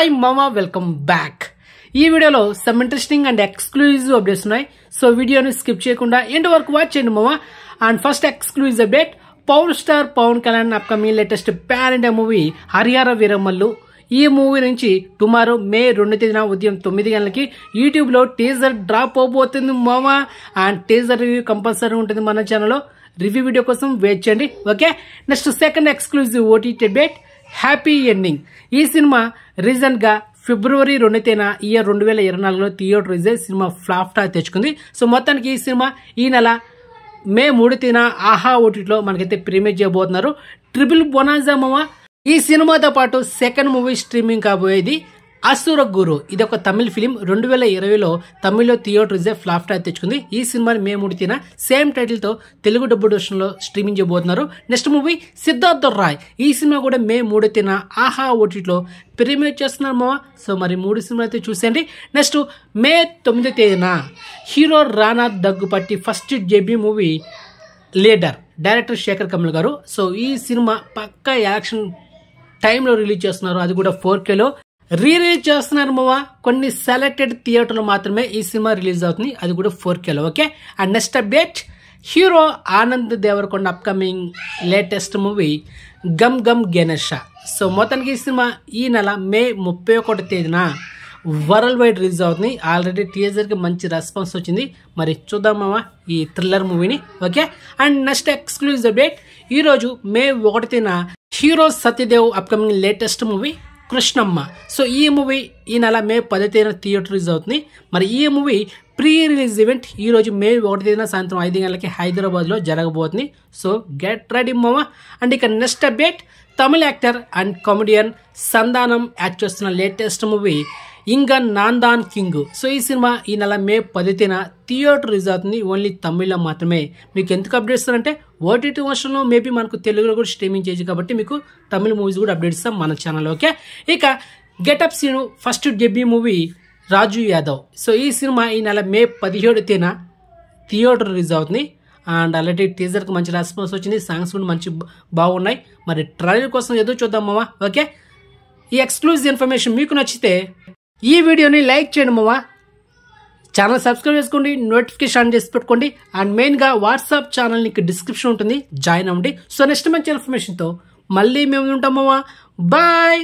Hi మామా, welcome back. ఈ వీడియోలో some interesting and exclusive updates ఉన్నాయి. సో వీడియోని స్కిప్ చేయకుండా ఎండ్ వరకు వాచ్ చేయండి మామా. And first exclusive update, power star Pawan Kalyan upcoming latest pan India movie Harihara Veeramallu. ఈ మూవీ నుంచి టుమారో మే 2 తేదీన ఉదయం 9 గంటలకి యూట్యూబ్ లో టీజర్ డ్రాప్ అవబోతుంది మామా. అండ్ టీజర్ రివ్యూ కంపల్సరీ ఉంటుంది మన ఛానల్లో. రివ్యూ వీడియో కోసం వెయిట్ చేయండి. Okay, next second exclusive OTT update, happy ending. ఈ సినిమా రీసెంట్ గా ఫిబ్రవరి 2 తేదీన ఇయర్ 2024లో థియేటర్ రిలీజ్ సినిమా ఫ్లాప్ టాక్ తెచ్చుకుంది. సో మొత్తానికి ఈ సినిమా ఈ నెల మే 3 తేదీన ఆహా ఓటీటీలో మనకైతే ప్రీమియర్ చేయబోతున్నారు. ట్రిపుల్ బొనాంజా మామ. ఈ సినిమాతో పాటు సెకండ్ మూవీ స్ట్రీమింగ్ కాబోయేది అసుర గురు. ఇది ఒక తమిళ ఫిలిం. 2020లో తమిళ్లో థియేటర్ రిలీజ్ ఫ్లాప్ టాక్ తెచ్చుకుంది. ఈ సినిమాని మే 3 తేదీన సేమ్ టైటిల్ తో తెలుగు డబ్బుడ్ వర్షన్ లో స్ట్రీమింగ్ చేయబోతున్నారు. Next movie Siddhartha Roy. ఈ సినిమా కూడా మే 3 తేదీన ఆహా ఓటీటీలో ప్రీమియర్ చేస్తున్నారు మామ. సో మరి 3 సినిమాలు అయితే చూసేయండి. నెక్స్ట్ మే 9 తేదీన hero Rana Daggubati first debut movie leader, director Sekhar Kamal garu. So ఈ సినిమా పక్కా యాక్షన్ టైంలో రిలీజ్ చేస్తున్నారు. అది కూడా 4Kలో రిలీజ్ చేస్తున్నారు మామ. కొన్ని సెలెక్టెడ్ థియేటర్లు మాత్రమే ఈ సినిమా రిలీజ్ అవుతుంది, అది కూడా 4Kలో. Okay, and next update, hero Anand Deverakonda upcoming latest movie Gam Gam Ganesha. So మొత్తానికి ఈ సినిమా ఈ నెల మే 31 తేదీన వరల్డ్ వైడ్ రిలీజ్ అవుతుంది. ఆల్రెడీ టీజర్ కి మంచి రెస్పాన్స్ వచ్చింది. మరి చూద్దాం మామ ఈ థ్రిల్లర్ మూవీని. Okay, and next exclusive update, ఈ రోజు మే 1 తేదీన hero Satyadev upcoming latest movie Krishnamma. So ఈ మూవీ ఈ నెల మే 10 తేదీన థియేటర్ రిలీజ్ అవుతుంది. మరి ఈ మూవీ ప్రీ రిలీజ్ ఈవెంట్ ఈ రోజు మే 1 తేదీన సాయంత్రం 5 గంటలకి హైదరాబాద్ లో జరగబోతుంది. సో గెట్ రెడీ మామ. అండ్ ఇక next update, Tamil actor and comedian Santhanam act చేస్తున్న latest movie Inga Naandhaan king. So ఈ సినిమా ఈ నెల మే 10 తేదీన థియేటర్ రిలీజ్ అవుతుంది. ఓన్లీ తమిళ్లో మాత్రమే. మీకు ఎందుకు అప్డేట్ ఇస్తారంటే ఓటీటీ వర్షన్లో మేబీ మనకు తెలుగులో కూడా స్ట్రీమింగ్ చేయొచ్చు కాబట్టి మీకు తమిళ మూవీస్ కూడా అప్డేట్ ఇస్తాం మన ఛానల్. ఓకే, ఇక getup Seenu first debut movie Raju Yadav. So ఈ సినిమా ఈ నెల మే 17 తేదీన థియేటర్ రిలీజ్ అవుతుంది. అండ్ ఆల్రెడీ టీజర్కి మంచి రెస్పాన్స్ వచ్చింది. సాంగ్స్ కూడా మంచి బాగున్నాయి. మరి ట్రైలర్ కోసం ఎదురు చూద్దాం మామ. ఓకే, ఈ ఎక్స్క్లూజివ్ ఇన్ఫర్మేషన్ మీకు నచ్చితే ఈ వీడియోని లైక్ చేయండి మామ. ఛానల్ సబ్స్క్రైబ్ చేసుకోండి, నోటిఫికేషన్ ఆన్ చేసి పెట్టుకోండి. అండ్ మెయిన్గా వాట్సాప్ ఛానల్ నీకు డిస్క్రిప్షన్ ఉంటుంది, జాయిన్ అవ్వండి. సో నెక్స్ట్ మంచి ఇన్ఫర్మేషన్తో మళ్ళీ మేము ఉంటాం మామ. బాయ్.